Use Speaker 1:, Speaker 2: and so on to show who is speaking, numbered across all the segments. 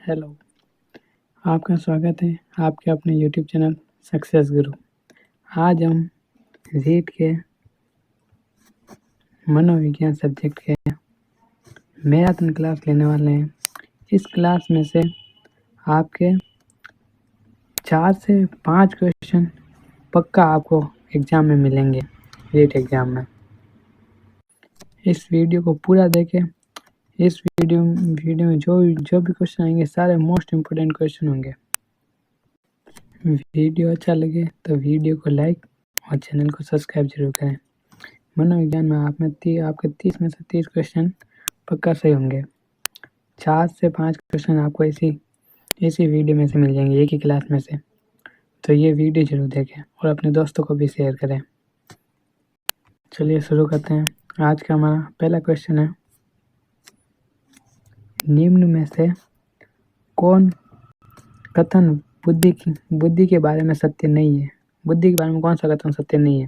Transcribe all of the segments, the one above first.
Speaker 1: Hello, आपका स्वागत है आपके अपने यूट्यूब चैनल सक्सेस गुरु। आज हम रीट के मनोविज्ञान सब्जेक्ट के मैराथन क्लास लेने वाले हैं। इस क्लास में से आपके 4 से 5 क्वेश्चन पक्का आपको एग्ज़ाम में मिलेंगे, रीट एग्ज़ाम में। इस वीडियो को पूरा देखें। इस वीडियो में जो भी क्वेश्चन आएंगे सारे मोस्ट इम्पोर्टेंट क्वेश्चन होंगे। वीडियो अच्छा लगे तो वीडियो को लाइक और चैनल को सब्सक्राइब जरूर करें। मनोविज्ञान में आपके 30 में से 30 क्वेश्चन पक्का सही होंगे। 4 से 5 क्वेश्चन आपको इसी वीडियो में से मिल जाएंगे, एक ही क्लास में से। तो ये वीडियो जरूर देखें और अपने दोस्तों को भी शेयर करें। चलिए शुरू करते हैं। आज का हमारा पहला क्वेश्चन है, निम्न में से कौन कथन बुद्धि के बारे में सत्य नहीं है? बुद्धि के बारे में कौन सा कथन सत्य नहीं है?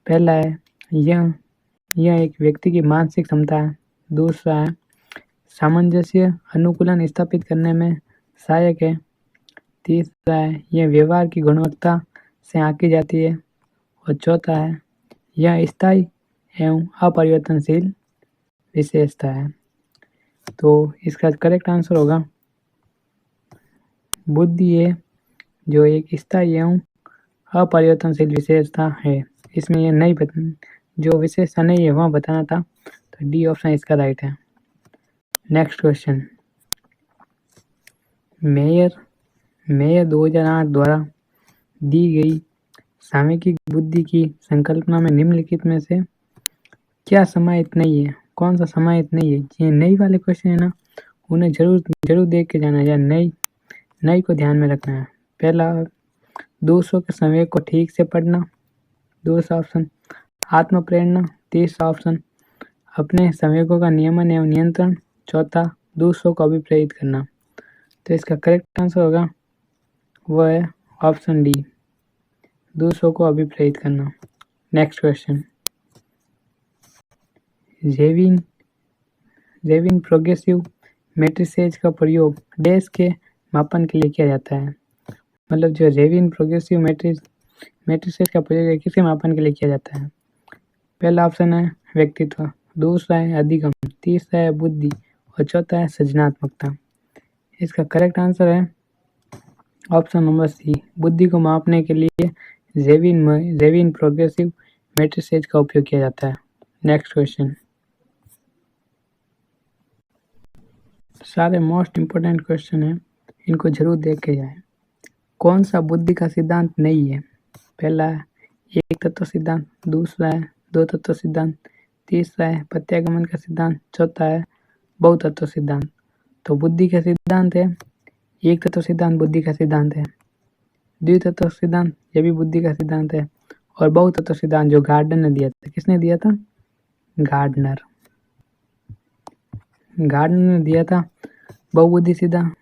Speaker 1: पहला है, यह एक व्यक्ति की मानसिक क्षमता है। दूसरा है, सामंजस्य अनुकूलन स्थापित करने में सहायक है। तीसरा है, यह व्यवहार की गुणवत्ता से आंकी जाती है। और चौथा है, यह स्थायी एवं अपरिवर्तनशील विशेषता है। तो इसका करेक्ट आंसर होगा बुद्धि है जो एक स्थायी एवं अपरिवर्तनशील विशेषता है। इसमें यह नहीं जो विशेषता नहीं है वह बताना था, तो डी ऑप्शन इसका राइट है। नेक्स्ट क्वेश्चन, मेयर 2008 द्वारा दी गई सामयिक बुद्धि की संकल्पना में निम्नलिखित में से क्या समाहित नहीं है? कौन सा समाहित नहीं है? ये नई वाले क्वेश्चन है ना, उन्हें जरूर देख के जाना है, नई को ध्यान में रखना है। पहला, दूसरों के समय को ठीक से पढ़ना। दूसरा ऑप्शन, आत्म प्रेरणा। तीसरा ऑप्शन, अपने संवेगों का नियमन एवं नियंत्रण। चौथा, दूसरों को अभिप्रेरित करना। तो इसका करेक्ट आंसर होगा वह है ऑप्शन डी, दूसरों को अभिप्रेरित करना। नेक्स्ट क्वेश्चन, जेविन प्रोग्रेसिव मैट्रिसेज का प्रयोग डैश के मापन के लिए किया जाता है। मतलब जो जेविन प्रोग्रेसिव मैट्रिसेज का प्रयोग किसके मापन के लिए किया जाता है? पहला ऑप्शन है व्यक्तित्व, दूसरा है अधिगम, तीसरा है बुद्धि और चौथा है सृजनात्मकता। इसका करेक्ट आंसर है ऑप्शन नंबर सी, बुद्धि को मापने के लिए जेविन प्रोग्रेसिव मैट्रिसेज का उपयोग किया जाता है। नेक्स्ट क्वेश्चन, सारे मोस्ट इम्पोर्टेंट क्वेश्चन है, इनको जरूर देख के जाएं। कौन सा बुद्धि का सिद्धांत नहीं है? पहला है एक तत्व सिद्धांत, दूसरा है दो तत्व सिद्धांत, तीसरा है प्रत्यागमन का सिद्धांत, चौथा है बहुतत्व सिद्धांत। तो बुद्धि का सिद्धांत है एक तत्व सिद्धांत, बुद्धि का सिद्धांत है। द्वितत्व सिद्धांत, ये भी बुद्धि का सिद्धांत है। और बहुतत्व सिद्धांत जो गार्डनर ने दिया था, किसने दिया था? गार्डनर ने दिया था बहुबुद्धि सिद्धांत।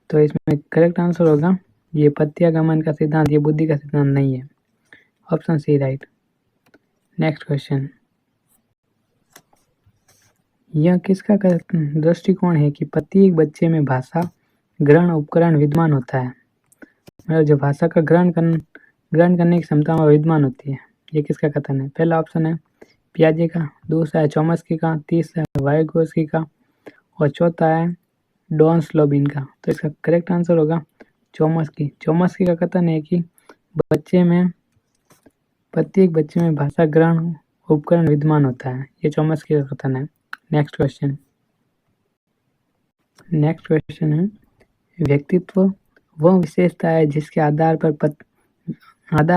Speaker 1: तो इसमें करेक्ट आंसर होगा ये प्रत्यागमन का सिद्धांत, ये बुद्धि का सिद्धांत नहीं है। Option C right. Next question, यह किसका दृष्टिकोण है कि प्रत्येक बच्चे में भाषा ग्रहण उपकरण विद्यमान होता है? मतलब जो भाषा का ग्रहण करने की क्षमता में विद्यमान होती है, ये किसका कथन है? पहला ऑप्शन है पियाजे का, दूसरा है चॉम्स्की का, तीसरा है वाइगोत्स्की का और चौथा है डॉन स्लोबिन का। तो इसका करेक्ट आंसर होगा चॉम्स्की का कथन है कि प्रत्येक बच्चे में भाषा ग्रहण उपकरण विद्यमान होता है, ये चॉम्स्की का कथन है। नेक्स्ट क्वेश्चन है, व्यक्तित्व वह विशेषता है जिसके आधार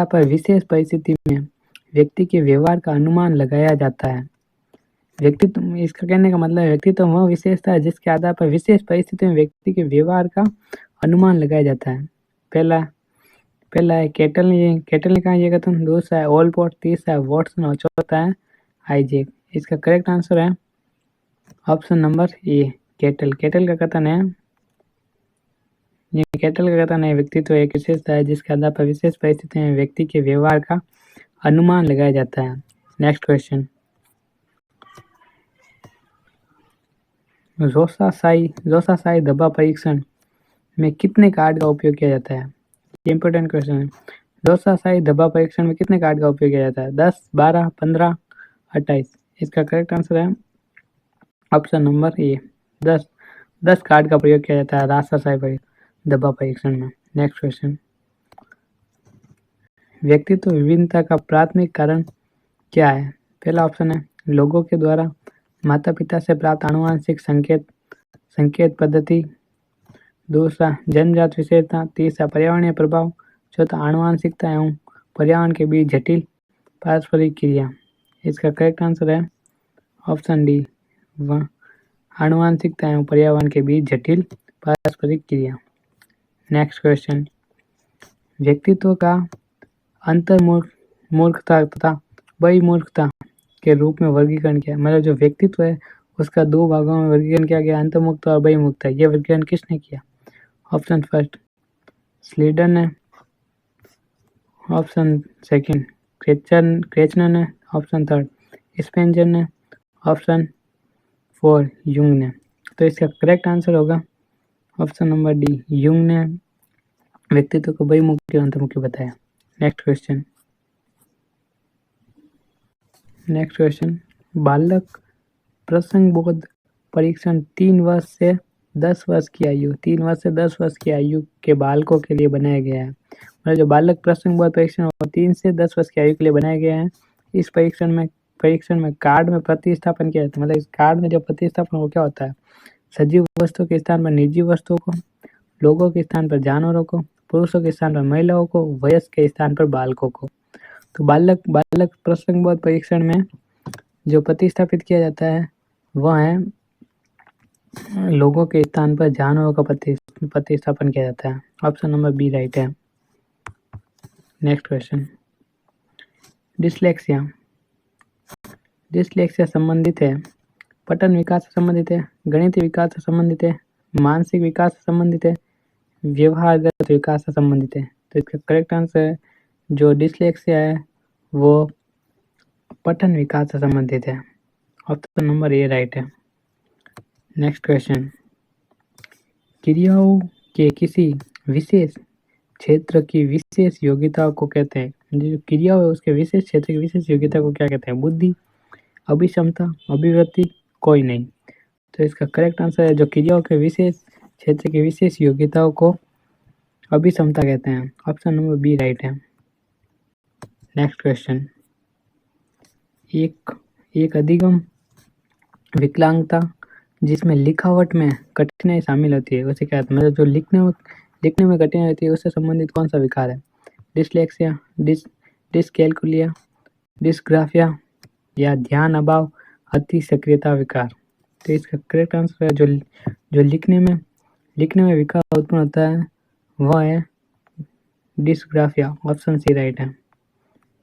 Speaker 1: पर विशेष परिस्थिति में व्यक्ति के व्यवहार का अनुमान लगाया जाता है। व्यक्तित्व, इसका कहने का मतलब है व्यक्तित्व वह विशेषता है जिसके आधार पर विशेष परिस्थिति में व्यक्ति के व्यवहार का अनुमान लगाया जाता है। पहला है केटल ने कहा ये कथन, दूसरा है ओलपोर्ट, तीसरा है वॉटसन और चौथा है आइजैक। इसका करेक्ट आंसर है ऑप्शन नंबर ए, केटल का कथन है। केटल का कथन है व्यक्तित्व एक विशेषता है जिसके आधार पर विशेष परिस्थिति में व्यक्ति के व्यवहार का अनुमान लगाया जाता है। नेक्स्ट क्वेश्चन, रोसासाई दबा परीक्षण में कितने कार्ड का उपयोग किया जाता है? ये इंपॉर्टेंट क्वेश्चन है। रोसासाई दबा परीक्षण में कितने कार्ड का उपयोग किया जाता है? 10, 12, 15, 28। इसका करेक्ट आंसर है ऑप्शन नंबर ए 10। 10 कार्ड का प्रयोग किया जाता है रोसासाई दबा परीक्षण में। नेक्स्ट क्वेश्चन, व्यक्तित्व विभिन्नता का प्राथमिक कारण क्या है? पहला ऑप्शन है लोगों के द्वारा माता पिता से प्राप्त आनुवंशिक संकेत पद्धति। दूसरा जन्मजात विशेषता। तीसरा पर्यावरणीय प्रभाव। चौथा आनुवंशिकता एवं पर्यावरण के बीच जटिल पारस्परिक क्रिया। इसका करेक्ट आंसर है ऑप्शन डी आनुवंशिकता एवं पर्यावरण के बीच जटिल पारस्परिक क्रिया। नेक्स्ट क्वेश्चन, व्यक्तित्व का अंतर्मूर्खता तथा बहिर्मूर्खता के रूप में वर्गीकरण किया। मतलब जो व्यक्तित्व है उसका दो भागों में वर्गीकरण किया गया, अंतर्मुक्त और बहिर्मुक्त। यह वर्गीकरण किसने किया? ऑप्शन फर्स्ट स्लीडर ने, ऑप्शन सेकंड क्रेचनर ने, ऑप्शन थर्ड स्पेंजर ने, ऑप्शन फोर युंग ने। तो इसका करेक्ट आंसर होगा ऑप्शन नंबर डी, युंग ने व्यक्तित्व को बहिर्मुखी और अंतर्मुखी बताया। नेक्स्ट क्वेश्चन, बालक प्रसंगबोध परीक्षण 3 वर्ष से 10 वर्ष की आयु 3 वर्ष से 10 वर्ष की आयु के बालकों के लिए बनाया गया है। मतलब जो बालक प्रसंगबोध परीक्षण 3 से 10 वर्ष की आयु के लिए बनाया गया है। इस परीक्षण में कार्ड में प्रतिस्थापन किया जाता है। मतलब इस कार्ड में जो प्रतिस्थापन वो क्या होता है? सजीव वस्तु के स्थान पर निर्जीव वस्तुओं को, लोगों के स्थान पर जानवरों को, पुरुषों के स्थान पर महिलाओं को, वयस्क के स्थान पर बालकों को। तो बालक प्रसंगबोध परीक्षण में जो प्रतिस्थापित किया जाता है वह है लोगों के स्थान पर जानवरों का प्रतिस्थापन किया जाता है। ऑप्शन नंबर बी राइट है। नेक्स्ट क्वेश्चन, डिसलेक्सिया संबंधित है पठन विकास से संबंधित है, गणितीय विकास से संबंधित है, मानसिक विकास से संबंधित है, व्यवहारगत विकास से संबंधित है। तो इसका करेक्ट आंसर है जो डिसलेक्सिया है वो पठन विकास से संबंधित है। ऑप्शन नंबर ए राइट है। नेक्स्ट क्वेश्चन, क्रियाओं के किसी विशेष क्षेत्र की विशेष योग्यता को कहते हैं। जो क्रिया है उसके विशेष क्षेत्र की विशेष योग्यता को क्या कहते हैं? बुद्धि, अभिक्षमता, अभिवृत्ति, कोई नहीं। तो इसका करेक्ट आंसर है जो क्रियाओं के विशेष क्षेत्र की विशेष योग्यताओं को अभिक्षमता कहते हैं। ऑप्शन नंबर बी राइट है। नेक्स्ट क्वेश्चन, एक अधिगम विकलांगता जिसमें लिखावट में कठिनाई शामिल होती है उसे क्या कहते हैं? मतलब जो लिखने में कठिनाई होती है उससे संबंधित कौन सा विकार है? डिसलेक्सिया, डिसकैल्कुलिया, डिस्ग्राफिया या ध्यान अभाव अति सक्रियता विकार। तो इसका करेक्ट आंसर है जो लिखने में विकार उत्पन्न होता है वह है डिस्ग्राफिया। ऑप्शन सी राइट है।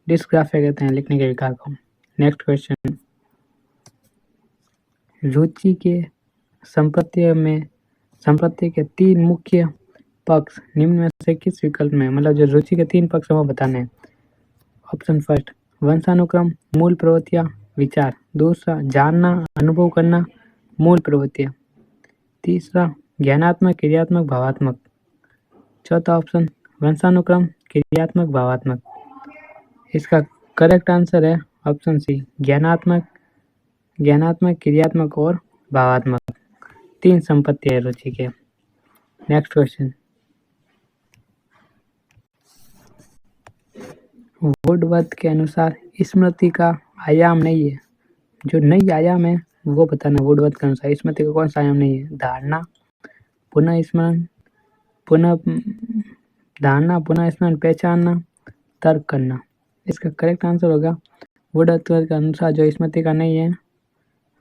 Speaker 1: डिस्ग्राफिया कहते हैं लिखने के विकार को। नेक्स्ट क्वेश्चन, रुचि के संपत्ति के 3 मुख्य पक्ष निम्न में से किस विकल्प में? मतलब जो रुचि के 3 पक्ष हमें बताने हैं। ऑप्शन फर्स्ट वंशानुक्रम, मूल प्रवृत्तियां, विचार। दूसरा जानना, अनुभव करना, मूल प्रवृत्तियां। तीसरा ज्ञानात्मक, क्रियात्मक, भावात्मक। चौथा ऑप्शन वंशानुक्रम, क्रियात्मक, भावात्मक। इसका करेक्ट आंसर है ऑप्शन सी ज्ञानात्मक, क्रियात्मक और भावात्मक। 3 संपत्ति है रुचि के। नेक्स्ट क्वेश्चन, वुडवर्थ के अनुसार स्मृति का आयाम नहीं है। जो नई आयाम है वो बताना। वुडवर्थ के अनुसार स्मृति का कौन सा आयाम नहीं है? धारणा, पुनः स्मरण, पहचानना, तर्क करना। इसका करेक्ट आंसर होगा वुडवर्थ के अनुसार जो स्मृति का नहीं है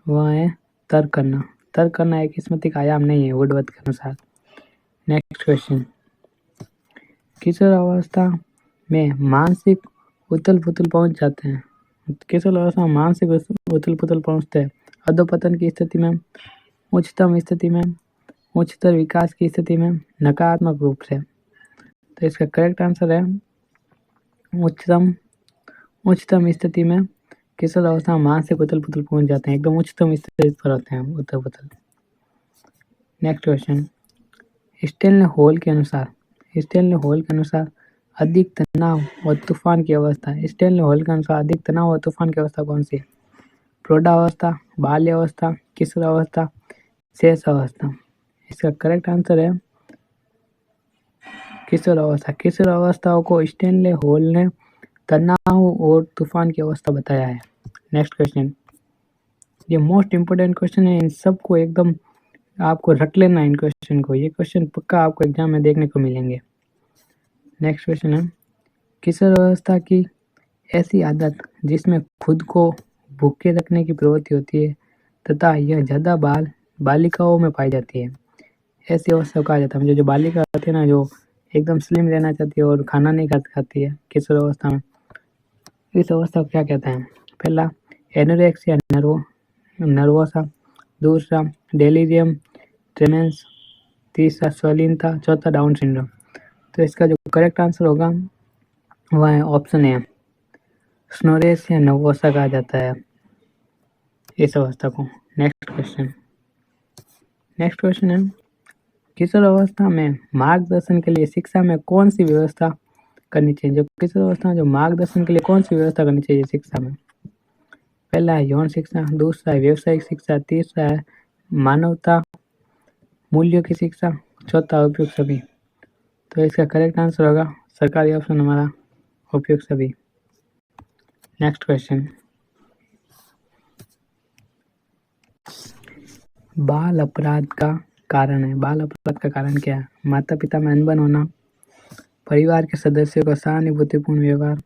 Speaker 1: वह है तर्क करना। तर्क करना एक स्मृति का आयाम नहीं है वुडवर्थ के अनुसार। नेक्स्ट क्वेश्चन, किशोर अवस्था में मानसिक उथल पुथल पहुंच जाते हैं। किशोर अवस्था में मानसिक उथल पुथल पहुंचते हैं अधोपतन की स्थिति में, उच्चतम स्थिति में, उच्चतर विकास की स्थिति में, नकारात्मक रूप से। तो इसका करेक्ट आंसर है उच्चतम स्थिति में किशोर अवस्था में मानसिक उथल पुथल पहुंच जाते हैं। एकदम उच्चतम स्थिति पर होते हैं उथल पुथल। नेक्स्ट क्वेश्चन, स्टेनले हॉल के अनुसार अधिक तनाव और तूफान की अवस्था, स्टेनले हॉल के अनुसार अधिक तनाव और तूफान की अवस्था कौन सी है? प्रौढ़ावस्था, बाल्यावस्था, किशोरावस्था, शेष अवस्था। इसका करेक्ट आंसर है किशोरावस्था। किशोरावस्था को स्टेनले हॉल ने तनाव और तूफान की अवस्था बताया है। नेक्स्ट क्वेश्चन, ये मोस्ट इम्पोर्टेंट क्वेश्चन है, इन सबको एकदम आपको रट लेना है इन क्वेश्चन को, ये क्वेश्चन पक्का आपको एग्जाम में देखने को मिलेंगे। नेक्स्ट क्वेश्चन है, किशोरावस्था की ऐसी आदत जिसमें खुद को भूखे रखने की प्रवृत्ति होती है तथा यह ज़्यादा बालिकाओं में पाई जाती है, ऐसी अवस्था को कहा जाता है। जो बालिका होती है ना, जो एकदम स्लिम रहना चाहती है और खाना नहीं खाती है किशोर अवस्था में, इस अवस्था को क्या कहते हैं? पहला एनोरेक्सिया नर्वोसा, दूसरा डेलीरियम ट्रेमेंस, तीसरा स्वलीनता, चौथा डाउन सिंड्रोम। तो इसका जो करेक्ट आंसर होगा वह है ऑप्शन ए, स्नोरेसिया नर्वोसा कहा जाता है इस अवस्था को। नेक्स्ट क्वेश्चन है, किशोर अवस्था में मार्गदर्शन के लिए शिक्षा में कौन सी व्यवस्था करनी चाहिए? जो किशोर अवस्था में जो मार्गदर्शन के लिए कौन सी व्यवस्था करनी चाहिए शिक्षा में? पहला है यौन शिक्षा, दूसरा है व्यावसायिक शिक्षा, तीसरा है मानवता मूल्यों की शिक्षा, चौथा उपयुक्त सभी। तो इसका करेक्ट आंसर होगा सरकारी ऑप्शन हमारा उपयुक्त सभी। नेक्स्ट क्वेश्चन, बाल अपराध का कारण है। बाल अपराध का कारण क्या है? माता पिता में अनबन होना, परिवार के सदस्यों का सहानुभूतिपूर्ण व्यवहार,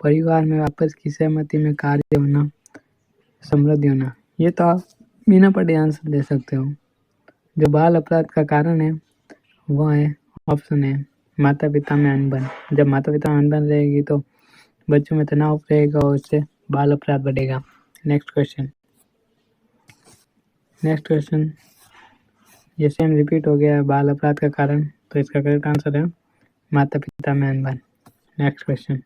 Speaker 1: परिवार में आपस की सहमति में कार्य होना, समृद्धि होना। ये तो आप बिना पढ़े आंसर दे सकते हो। जो बाल अपराध का कारण है वह है ऑप्शन है माता पिता में अनबन। जब माता पिता में अनबन रहेगी तो बच्चों में तनाव रहेगा और उससे बाल अपराध बढ़ेगा। नेक्स्ट क्वेश्चन, ये सेम रिपीट हो गया है बाल अपराध का कारण, तो इसका करेक्ट आंसर है माता पिता में अनबन। नेक्स्ट क्वेश्चन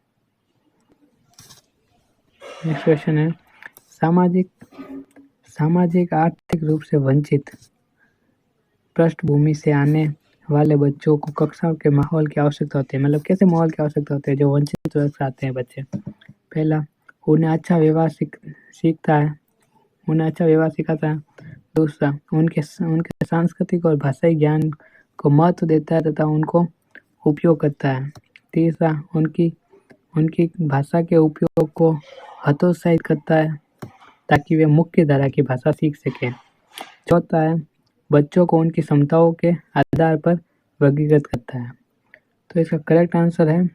Speaker 1: है, सामाजिक आर्थिक रूप से वंचित पृष्ठभूमि से आने वाले बच्चों को कक्षा के माहौल की आवश्यकता होती है। मतलब कैसे माहौल की आवश्यकता होती है जो वंचित वर्ग से आते हैं बच्चे? पहला, उन्हें अच्छा व्यवहार सिखाता है। दूसरा, उनके सांस्कृतिक और भाषाई ज्ञान को महत्व देता है तथा उनको उपयोग करता है। तीसरा, उनकी भाषा के उपयोग को हतोत्साहित करता है ताकि वे मुख्य धारा की भाषा सीख सकें। चौथा है, बच्चों को उनकी क्षमताओं के आधार पर वर्गीकृत करता है। तो इसका करेक्ट आंसर है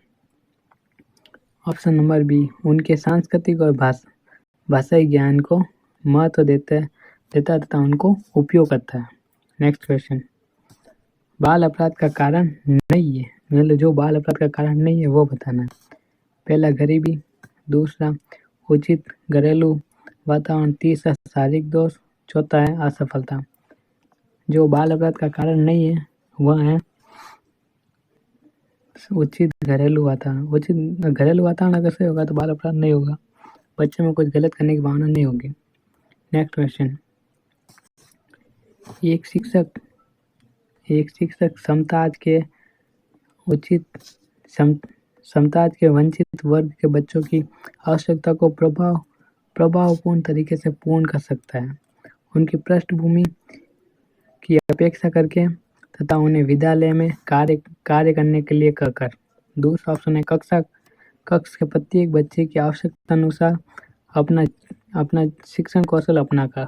Speaker 1: ऑप्शन नंबर बी, उनके सांस्कृतिक और भाषाई ज्ञान को महत्व देता तथा उनको उपयोग करता है। नेक्स्ट क्वेश्चन, बाल अपराध का कारण नहीं है, मतलब जो बाल अपराध का कारण नहीं है वो बताना है। पहला, गरीबी, दूसरा उचित घरेलू वातावरण, तीसरा शारीरिक दोष, चौथा है असफलता। जो बाल अपराध का कारण नहीं है वह है उचित घरेलू वातावरण। उचित घरेलू वातावरण अगर सही होगा तो बाल अपराध नहीं होगा, बच्चे में कुछ गलत करने की भावना नहीं होगी। नेक्स्ट क्वेश्चन, एक शिक्षक समाज के वंचित वर्ग के बच्चों की आवश्यकता को प्रभावपूर्ण तरीके से पूर्ण कर सकता है, उनकी पृष्ठभूमि की अपेक्षा करके तथा उन्हें विद्यालय में कार्य करने के लिए कहकर। दूसरा ऑप्शन है कक्ष के प्रत्येक बच्चे की आवश्यकता अनुसार अपना शिक्षण कौशल अपनाकर।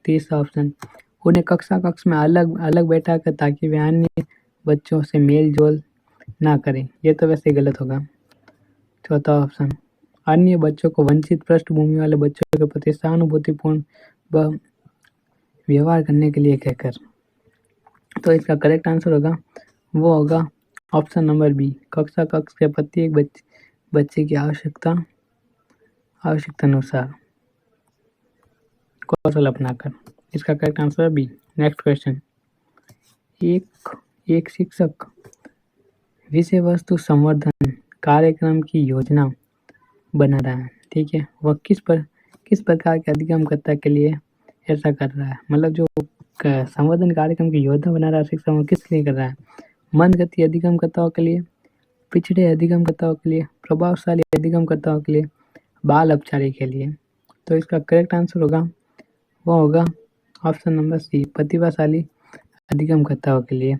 Speaker 1: तीसरा ऑप्शन, उन्हें कक्ष में अलग बैठा कर ताकि वे अन्य बच्चों से मेल जोल ना करें। ये तो वैसे गलत होगा। चौथा ऑप्शन, अन्य बच्चों को वंचित पृष्ठभूमि वाले बच्चों के प्रति सहानुभूतिपूर्ण व्यवहार करने के लिए कहकर। तो इसका करेक्ट आंसर होगा ऑप्शन नंबर बी, कक्ष के प्रत्येक बच्चे की आवश्यकता अनुसार कौशल अपनाकर। इसका करेक्ट आंसर है बी। नेक्स्ट क्वेश्चन, एक शिक्षक विषय वस्तु संवर्धन कार्यक्रम की योजना बना रहा है, ठीक है, वह किस प्रकार के अधिगम के लिए ऐसा कर रहा है? मतलब जो संवर्धन कार्यक्रम की योजना बना रहा है शिक्षा किसके लिए कर रहा है? मंद गति अधिगमकर्ताओं के लिए, पिछड़े अधिगमकर्ताओं के लिए, प्रभावशाली अधिगमकर्ताओं के लिए, बाल अपचारी के लिए। तो इसका करेक्ट आंसर होगा वो होगा ऑप्शन नंबर सी, प्रतिभाशाली अधिगमकर्ताओं के लिए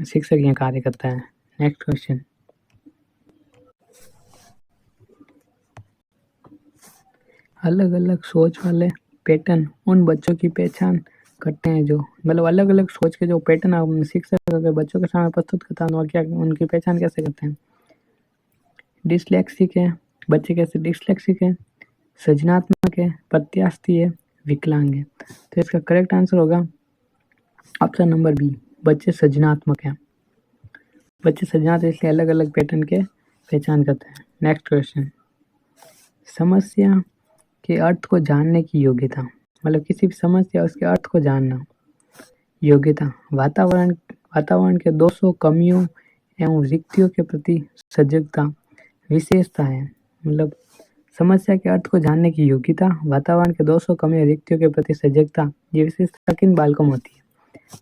Speaker 1: शिक्षक यहाँ कार्य करता है। नेक्स्ट क्वेश्चन, अलग अलग सोच वाले पैटर्न उन बच्चों की पहचान करते हैं जो मतलब अलग अलग सोच के जो पैटर्न आप शिक्षक अगर बच्चों के सामने प्रस्तुत करता है क्या उनकी पहचान कैसे करते हैं? डिसलेक्सिक है, बच्चे कैसे डिसलेक्सिक है, सृजनात्मक है, प्रत्यास्थी है, विकलांग है। तो इसका करेक्ट आंसर होगा ऑप्शन नंबर बी, बच्चे सृजनात्मक हैं। बच्चे सृजनात्मक इसलिए अलग अलग पैटर्न के पहचान करते हैं। नेक्स्ट क्वेश्चन, समस्या के अर्थ को जानने की योग्यता मतलब किसी भी समस्या उसके अर्थ को जानना। योग्यता, वातावरण के दोषों, कमियों एवं रिक्तियों के प्रति सजगता। विशेषता है मतलब समस्या के अर्थ को जानने की योग्यता, वातावरण के दोषों, कमियों, रिक्तियों के प्रति सजगता। ये विशेषता किन बालकों में होती है?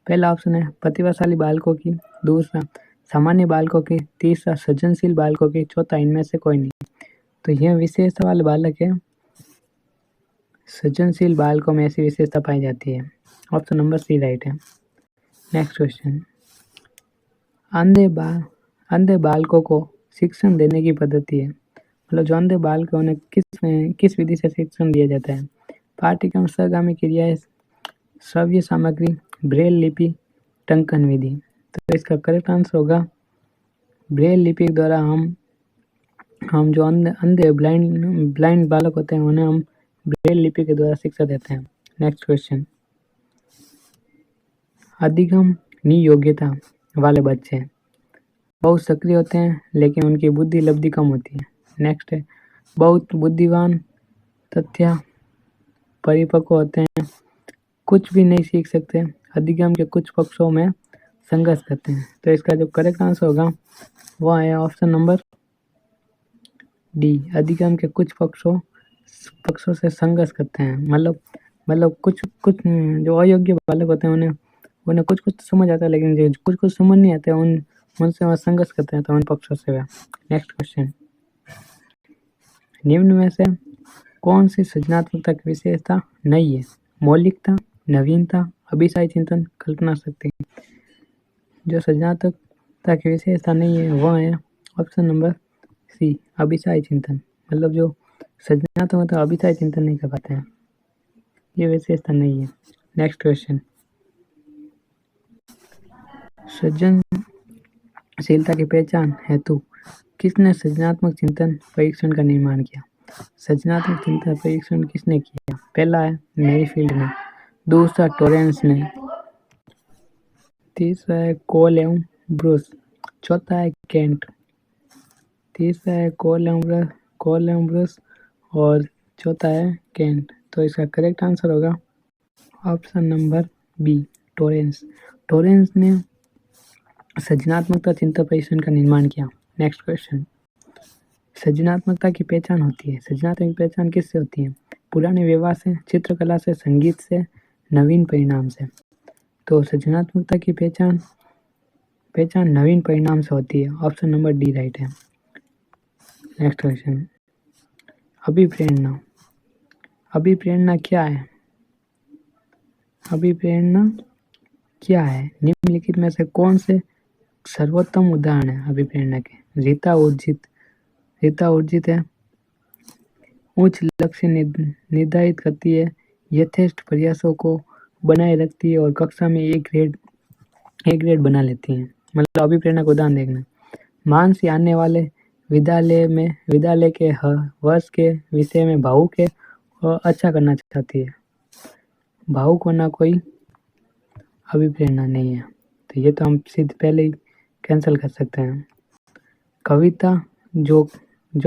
Speaker 1: पहला ऑप्शन है प्रतिभाशाली बालकों की, दूसरा सामान्य बालकों की, तीसरा सृजनशील बालकों की, चौथा इनमें से कोई नहीं। तो यह विशेषता वाले बालक है, सृजनशील बालकों में ऐसी विशेषता पाई जाती है। ऑप्शन नंबर सी राइट है। नेक्स्ट क्वेश्चन, अंधे बालकों को शिक्षण देने की पद्धति है मतलब जो अंधे बालक उन्हें किस विधि से शिक्षण दिया जाता है? पाठ्यक्रम, सहगामी क्रियाएं, श्रव्य सामग्री, ब्रेल लिपि, टंकन विधि। तो इसका करेक्ट आंसर होगा ब्रेल लिपि के द्वारा हम जो अंधे ब्लाइंड बालक होते हैं उन्हें हम ब्रेल लिपि के द्वारा शिक्षा देते हैं। नेक्स्ट क्वेश्चन, अधिगम नियोग्यता वाले बच्चे बहुत सक्रिय होते हैं लेकिन उनकी बुद्धि लब्धि कम होती है। नेक्स्ट है बहुत बुद्धिमान तथ्य परिपक्व होते हैं, कुछ भी नहीं सीख सकते, अधिगम के कुछ पक्षों में संघर्ष करते हैं। तो इसका जो करेक्ट आंसर होगा वह है ऑप्शन नंबर डी, अधिगम के कुछ पक्षों से संघर्ष करते हैं मतलब कुछ जो अयोग्य बालक होते हैं उन्हें कुछ समझ आता है लेकिन जो कुछ समझ नहीं आता है उनसे वह संघर्ष करते हैं तो उन पक्षों से वह। नेक्स्ट क्वेश्चन, निम्न में से कौन सी सृजनात्मकता की विशेषता नहीं है? मौलिकता, नवीनता, अभिसाई चिंतन, कल्पना शक्ति। जो सृजनात्मकता की विशेषता नहीं है वह है ऑप्शन नंबर सी, अभिसाई चिंतन मतलब जो सृजनात्मक अभिसाई चिंतन नहीं कर पाते हैं, ये विशेषता नहीं है। नेक्स्ट क्वेश्चन, सृजनशीलता की पहचान हेतु किसने सृजनात्मक चिंतन परीक्षण का निर्माण किया? सृजनात्मक चिंतन परीक्षण किसने किया? पहला है मैरीफील्ड ने, दूसरा टॉरेंस ने, तीसरा है कोल एवं ब्रूस, चौथा है केंट। तीसरा है कोल एवं ब्रूस और चौथा है केंट। तो इसका करेक्ट आंसर होगा option number B, Torrance. Torrance ने सृजनात्मकता चिंतन परीक्षण का निर्माण किया। नेक्स्ट क्वेश्चन, सृजनात्मकता की पहचान होती है, सृजनात्मक की पहचान किससे होती है? पुराने व्यवहार से, चित्रकला से, संगीत से, नवीन परिणाम से। तो सृजनात्मकता की पहचान नवीन परिणाम से होती है। ऑप्शन नंबर डी राइट है। नेक्स्ट क्वेश्चन, अभिप्रेरणा क्या है? अभिप्रेरणा क्या है? निम्नलिखित में से कौन से सर्वोत्तम उदाहरण है अभिप्रेरणा के? रीता ऊर्जित है, उच्च लक्ष्य निर्धारित करती है, यथेष्ट प्रयासों को बनाए रखती है और कक्षा में एक ग्रेड बना लेती है। मतलब अभिप्रेरणा को उदाहरण देखना, मान से आने वाले विद्यालय के वर्ष के विषय में भावुक है और अच्छा करना चाहती है। भावुक होना कोई अभिप्रेरणा नहीं है, तो ये तो हम सीधे पहले ही कैंसिल कर सकते हैं। कविता जो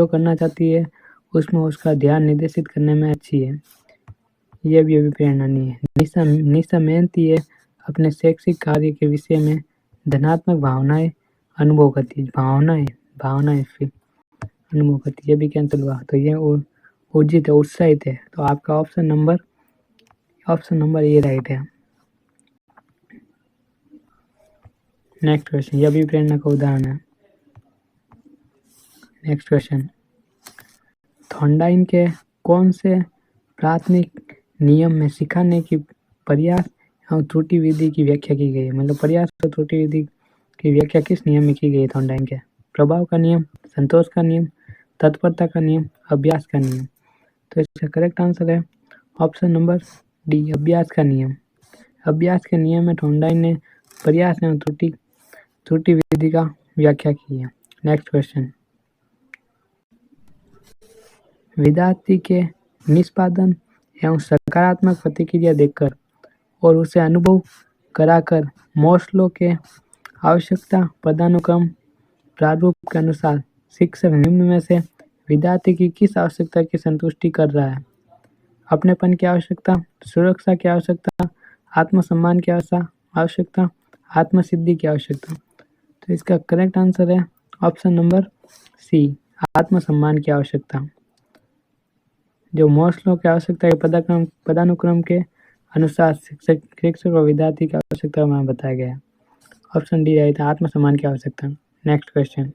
Speaker 1: करना चाहती है उसमें उसका ध्यान निर्देशित करने में अच्छी है, यह भी अभिप्रेरणा नहीं है। निशा मेहनती है, अपने शैक्षिक कार्य के विषय में धनात्मक भावनाएं अनुभव करती है, भावनाएं फिर अनुभव करती है, ये भी कैंसिल हुआ। तो ये ऊर्जित है, उत्साहित है। तो आपका ऑप्शन नंबर ए राइट है। नेक्स्ट क्वेश्चन, यह भी प्रेरणा का उदाहरण है। नेक्स्ट क्वेश्चन, थॉर्नडाइन के कौन से प्राथमिक नियम में सिखाने की प्रयास एवं त्रुटि विधि की व्याख्या की गई है? मतलब प्रयास और त्रुटि विधि की व्याख्या किस नियम में की गई है थॉर्नडाइन के? प्रभाव का नियम, संतोष का नियम, तत्परता का नियम, अभ्यास का नियम। तो इसका करेक्ट आंसर है ऑप्शन नंबर डी, अभ्यास का नियम। अभ्यास के नियम में थॉर्नडाइन ने प्रयास एवं त्रुटि विधि का व्याख्या की है। नेक्स्ट क्वेश्चन, विद्यार्थी के निष्पादन एवं सकारात्मक प्रतिक्रिया देखकर और उसे अनुभव कराकर मास्लो के आवश्यकता पदानुक्रम प्रारूप के अनुसार शिक्षक निम्न में से विद्यार्थी की किस आवश्यकता की संतुष्टि कर रहा है? अपनेपन की आवश्यकता, सुरक्षा की आवश्यकता, आत्मसम्मान की आवश्यकता, आत्मसिद्धि की आवश्यकता। तो इसका करेक्ट आंसर है ऑप्शन नंबर सी, आत्मसम्मान की आवश्यकता। जो मास्लो की आवश्यकता के पदानुक्रम के अनुसार शिक्षक और विद्यार्थी की आवश्यकता में बताया गया है। ऑप्शन डी राइट है, आत्मसम्मान की आवश्यकता। नेक्स्ट क्वेश्चन,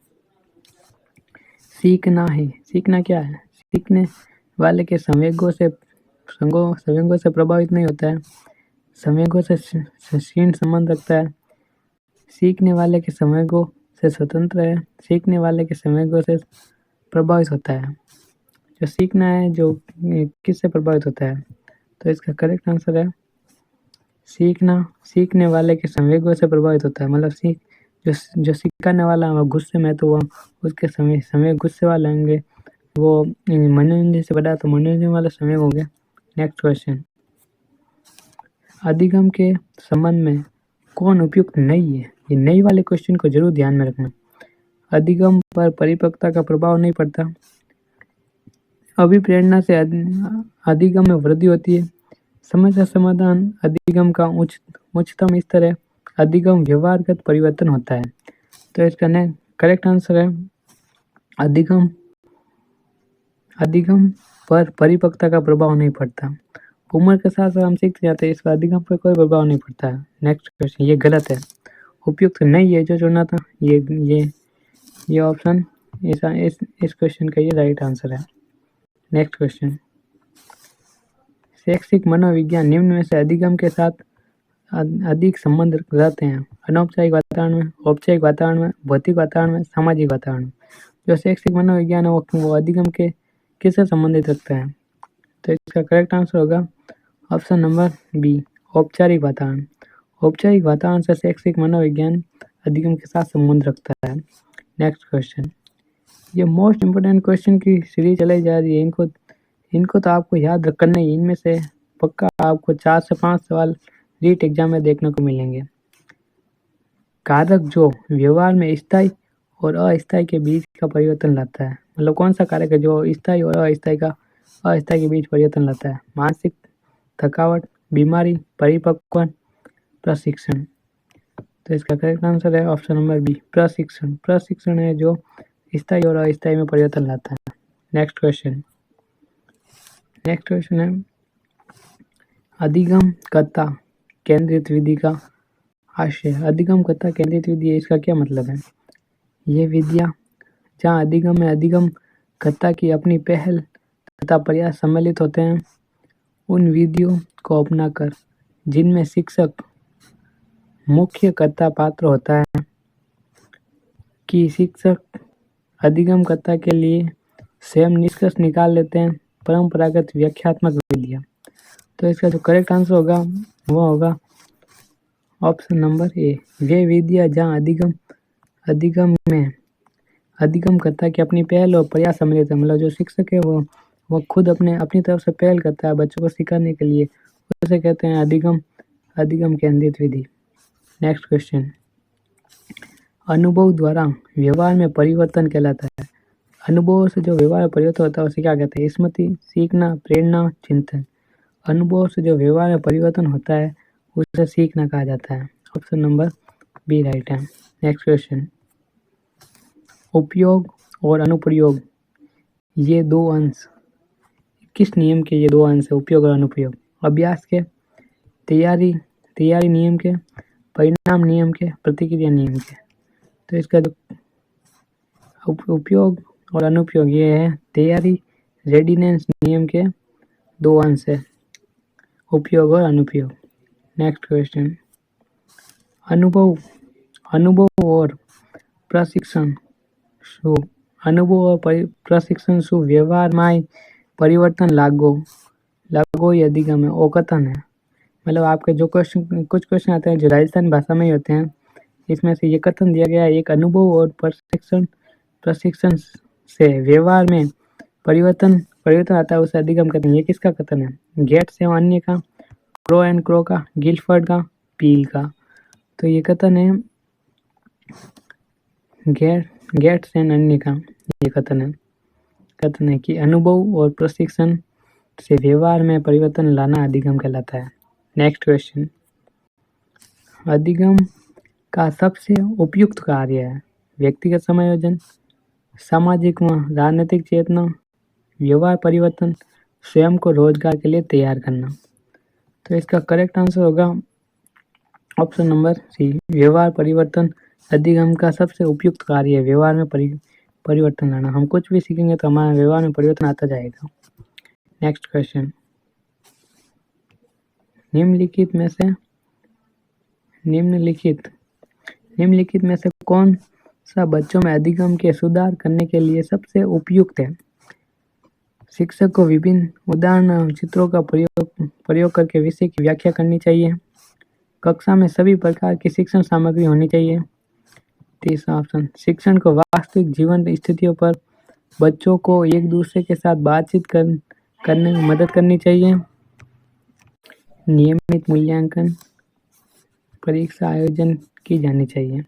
Speaker 1: सीखना है, सीखना क्या है? सीखने वाले के संवेगों से प्रभावित नहीं होता है, संवेगों से क्षीण संबंध रखता है, सीखने वाले के संवेगों से स्वतंत्र है, सीखने वाले के संवेगों से प्रभावित होता है। जो सीखना है जो किससे प्रभावित होता है? तो इसका करेक्ट आंसर है सीखना सीखने वाले के संवेगों से प्रभावित होता है। मतलब जो सिखाने वाला है वो गुस्से में, तो वो उसके संवेग गुस्से वाले होंगे। वो मनोरंजन से बड़ा तो मनोरंजन वाला संवेग हो गया। नेक्स्ट क्वेश्चन, अधिगम के संबंध में कौन उपयुक्त नहीं है? ये नई वाले क्वेश्चन को जरूर ध्यान में रखना। अधिगम पर परिपक्वता का प्रभाव नहीं पड़ता, अभिप्रेरणा से अधिगम में वृद्धि होती है, समस्या समाधान अधिगम का उच्चतम स्तर है, अधिगम व्यवहारगत परिवर्तन होता है। तो इसका करेक्ट आंसर है अधिगम पर परिपक्वता का प्रभाव नहीं पड़ता। उम्र के साथ साथ हम सीखते जाते हैं, इसका अधिगम पर कोई प्रभाव नहीं पड़ता है। नेक्स्ट क्वेश्चन, ये गलत है, उपयुक्त नहीं है जो चुना था, ये ऑप्शन इस क्वेश्चन का ये राइट आंसर है। नेक्स्ट क्वेश्चन, शैक्षिक मनोविज्ञान निम्न में से अधिगम के साथ अधिक संबंध रखते हैं? अनौपचारिक वातावरण में, औपचारिक वातावरण में, भौतिक वातावरण में, सामाजिक वातावरण में। जो शैक्षिक मनोविज्ञान है वो अधिगम के किससे संबंधित रखता है? तो इसका करेक्ट आंसर होगा ऑप्शन नंबर बी, औपचारिक वातावरण। औपचारिक वातावरण से शैक्षिक मनोविज्ञान अधिगम के साथ संबंध रखता है। नेक्स्ट क्वेश्चन, ये मोस्ट इम्पोर्टेंट क्वेश्चन की सीरीज चलाई जा रही है, इनको तो आपको याद रखना ही। इनमें से पक्का आपको 4 से 5 सवाल रीट एग्जाम में देखने को मिलेंगे। कारक जो व्यवहार में स्थायी और अस्थायी के बीच का परिवर्तन लाता है, मतलब कौन सा कारक है जो स्थायी और अस्थायी के बीच परिवर्तन लाता है? मानसिक थकावट, बीमारी, परिपक्व, प्रशिक्षण। तो इसका करेक्ट आंसर है ऑप्शन नंबर बी, प्रशिक्षण। प्रशिक्षण है जो स्थायी और अस्थायी में परिवर्तन लाता है। नेक्स्ट क्वेश्चन है अधिगमकर्ता केंद्रित विधि का आशय। अधिगमकर्ता केंद्रित विधि, इसका क्या मतलब है? ये विधियाँ जहाँ अधिगम में अधिगमकर्ता की अपनी पहल तथा प्रयास सम्मिलित होते हैं, उन विधियों को अपनाकर जिनमें शिक्षक मुख्य कर्ता पात्र होता है कि शिक्षक अधिगमकर्ता के लिए स्वयं निष्कर्ष निकाल लेते हैं, परंपरागत व्याख्यात्मक विधियाँ। तो इसका जो करेक्ट आंसर होगा वो होगा ऑप्शन नंबर ए, वे विधियाँ जहाँ अधिगम में अधिगमकर्ता की अपनी पहल और प्रयास सम्मिलित है। मतलब जो शिक्षक है वो खुद अपनी तरफ से पहल करता है बच्चों को सिखाने के लिए, उसे कहते हैं अधिगम केंद्रित विधि। नेक्स्ट क्वेश्चन, अनुभव द्वारा व्यवहार में परिवर्तन कहलाता है। अनुभव से जो व्यवहार में परिवर्तन होता है उसे क्या कहते हैं? स्मृति, सीखना, प्रेरणा, चिंतन। अनुभव से जो व्यवहार में परिवर्तन होता है उसे सीखना कहा जाता है। ऑप्शन नंबर बी राइट है। नेक्स्ट क्वेश्चन, उपयोग और अनुप्रयोग, ये दो अंश किस नियम के? ये दो अंश है, उपयोग और अनुप्रयोग। अभ्यास के, तैयारी नियम के, परिणाम नियम के, प्रतिक्रिया नियम के। तो इसका जो उपयोग और अनुपयोग ये है, तैयारी रेडिनेस नियम के 2 अंश है, उपयोग और अनुपयोग। नेक्स्ट क्वेश्चन, अनुभव अनुभव और प्रशिक्षण શું અનુભવ और प्रशिक्षण શું વ્યવહારમાં परिवर्तन लागू या अधिगम है, वो कथन है। मतलब आपके जो क्वेश्चन, कुछ क्वेश्चन आते हैं जो राजस्थानी भाषा में ही होते हैं, इसमें से ये कथन दिया गया है, एक अनुभव और प्रशिक्षण से व्यवहार में परिवर्तन आता है, उसे अधिगम कहते हैं। ये किसका कथन है? गेट्स एवं अन्य का, क्रो एंड क्रो का, गिलफर्ड का, पील का। तो ये कथन है गेट्स एंड अन्य का। ये कथन है कि अनुभव और प्रशिक्षण से व्यवहार में परिवर्तन लाना अधिगम कहलाता है। नेक्स्ट क्वेश्चन, अधिगम का सबसे उपयुक्त कार्य है व्यक्तिगत समायोजन, सामाजिक व राजनीतिक चेतना, व्यवहार परिवर्तन, स्वयं को रोजगार के लिए तैयार करना। तो इसका करेक्ट आंसर होगा ऑप्शन नंबर सी, व्यवहार परिवर्तन अधिगम का सबसे उपयुक्त कार्य है व्यवहार में परिवर्तन लाना। हम कुछ भी सीखेंगे तो हमारे व्यवहार में परिवर्तन आता जाएगा। नेक्स्ट क्वेश्चन, निम्नलिखित में से कौन सा बच्चों में अधिगम के सुधार करने के लिए सबसे उपयुक्त है? शिक्षक को विभिन्न उदाहरण चित्रों का प्रयोग करके विषय की व्याख्या करनी चाहिए। कक्षा में सभी प्रकार की शिक्षण सामग्री होनी चाहिए। तीसरा ऑप्शन, शिक्षण को वास्तविक जीवन स्थितियों पर बच्चों को एक दूसरे के साथ बातचीत करने में मदद करनी चाहिए। नियमित मूल्यांकन परीक्षा आयोजन की जानी चाहिए।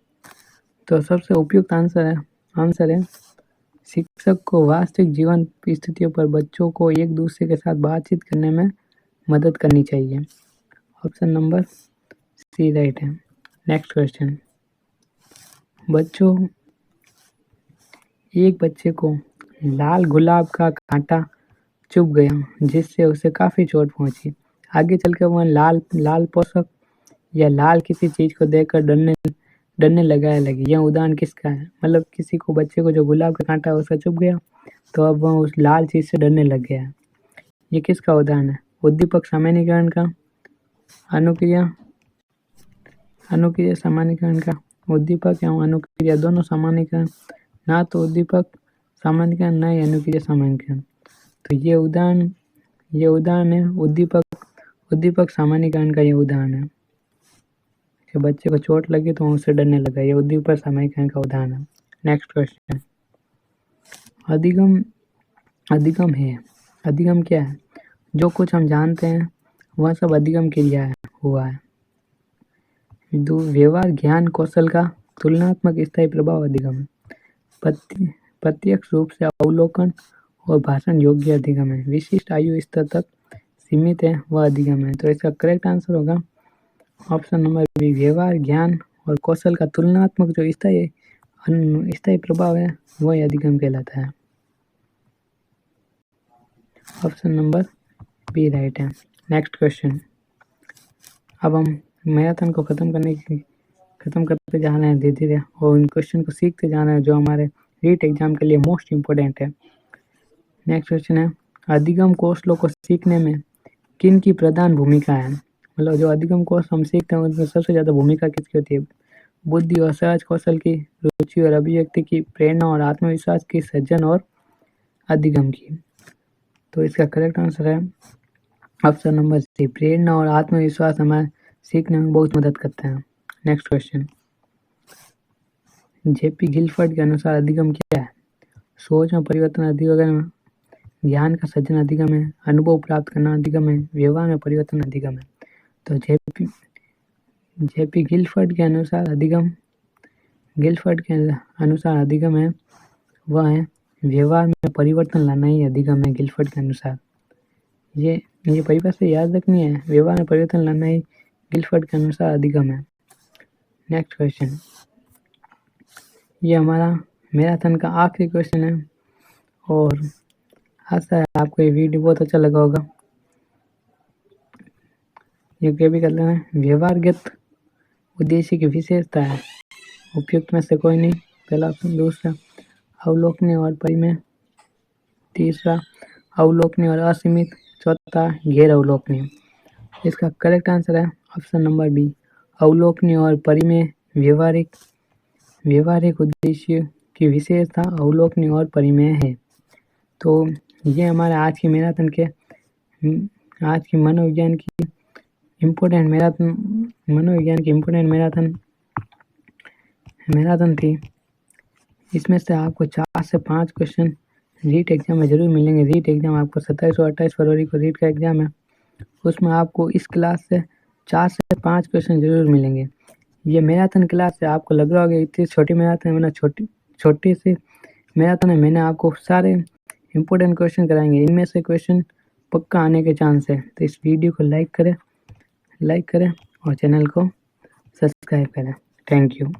Speaker 1: तो सबसे उपयुक्त आंसर है शिक्षक को वास्तविक जीवन स्थितियों पर बच्चों को एक दूसरे के साथ बातचीत करने में मदद करनी चाहिए। ऑप्शन नंबर सी राइट है। नेक्स्ट क्वेश्चन, एक बच्चे को लाल गुलाब का कांटा चुभ गया जिससे उसे काफी चोट पहुंची। आगे चलकर वह लाल पोशाक या लाल किसी चीज को देखकर डरने लगी। यह उदाहरण किसका है? मतलब किसी को, बच्चे को जो गुलाब का कांटा उसका चुभ गया तो अब वह उस लाल चीज से डरने लग गया। ये किसका उदाहरण है? उद्दीपक सामान्यीकरण का, अनुक्रिया सामान्यीकरण का। उद्दीपक एवं अनुक्रिया दोनों सामान्यीकरण, ना तो उद्दीपक सामान्यीकरण ना ही अनुक्रिया सामान्यीकरण। तो ये उदाहरण है उद्दीपक सामान्यीकरण का। ये उदाहरण है कि बच्चे को चोट लगी तो उससे डरने लगा। ये उद्दीपक सामान्यीकरण का उदाहरण है। नेक्स्ट क्वेश्चन, अधिगम है। अधिगम क्या है? जो कुछ हम जानते हैं वह सब अधिगम किया हुआ है। व्यवहार ज्ञान कौशल का तुलनात्मक स्थायी प्रभाव अधिगम है। प्रत्यक्ष रूप से अवलोकन और भाषण योग्य अधिगम है। विशिष्ट आयु स्तर तक सीमित है वह अधिगम है। तो इसका करेक्ट आंसर होगा ऑप्शन नंबर बी, व्यवहार ज्ञान और कौशल का तुलनात्मक जो स्थायी प्रभाव है वह अधिगम कहलाता है। ऑप्शन नंबर बी राइट है। नेक्स्ट क्वेश्चन, अब हम मैराथन को खत्म करते जा रहे हैं धीरे धीरे और इन क्वेश्चन को सीखते जा रहे हैं जो हमारे रीट एग्जाम के लिए मोस्ट इम्पोर्टेंट है। नेक्स्ट क्वेश्चन है, अधिगम कौशलों को सीखने में किन की प्रधान भूमिका है? मतलब जो अधिगम कौशल हम सीखते हैं उसमें सबसे ज़्यादा भूमिका किसकी होती है? बुद्धि और सहज कौशल की, रुचि और अभिव्यक्ति की, प्रेरणा और आत्मविश्वास की, सृजन और अधिगम की। तो इसका करेक्ट आंसर है ऑप्शन नंबर सी, प्रेरणा और आत्मविश्वास हमें सीखने में बहुत मदद करते हैं। नेक्स्ट क्वेश्चन, जेपी गिलफर्ड के अनुसार अधिगम क्या है? सोच में परिवर्तन अधिगम है, ज्ञान का सृजन अधिगम है, अनुभव प्राप्त करना अधिगम है, व्यवहार में परिवर्तन अधिगम है। तो जेपी गिलफर्ड के अनुसार अधिगम है वह है व्यवहार में परिवर्तन लाना ही अधिगम है गिलफर्ड के अनुसार। ये परिभाषा याद रखनी है, व्यवहार में परिवर्तन लाना ही गिलफर्ड के अनुसार अधिगम है। नेक्स्ट क्वेश्चन, ये हमारा मैराथन का आखिरी क्वेश्चन है और आशा है आपको ये वीडियो बहुत अच्छा लगा होगा। ये क्या भी कर लेना है, व्यवहारगत उद्देश्य की विशेषता है? उपयुक्त में से कोई नहीं, पहला ऑप्शन। दूसरा, अवलोकनीय और परिमेय। तीसरा, अवलोकनीय और असीमित। चौथा, गैर अवलोकनीय। इसका करेक्ट आंसर है ऑप्शन नंबर बी, अवलोकनीय और परिमेय। व्यवहारिक उद्देश्य की विशेषता अवलोकनीय और परिमेय है। तो ये हमारे आज की मनोविज्ञान की इम्पोर्टेंट मैराथन थी। इसमें से आपको 4 से 5 क्वेश्चन रीट एग्जाम में जरूर मिलेंगे। रीट एग्जाम आपको 27 और 28 फरवरी को रीट का एग्जाम है, उसमें आपको इस क्लास से 4 से 5 क्वेश्चन जरूर मिलेंगे। ये मैराथन क्लास है, आपको लग रहा होगा इतनी छोटी मैराथन है, छोटी सी मैराथन है। मैंने आपको सारे इम्पोर्टेंट क्वेश्चन कराएंगे, इनमें से क्वेश्चन पक्का आने के चांस है। तो इस वीडियो को लाइक करें और चैनल को सब्सक्राइब करें। Thank you.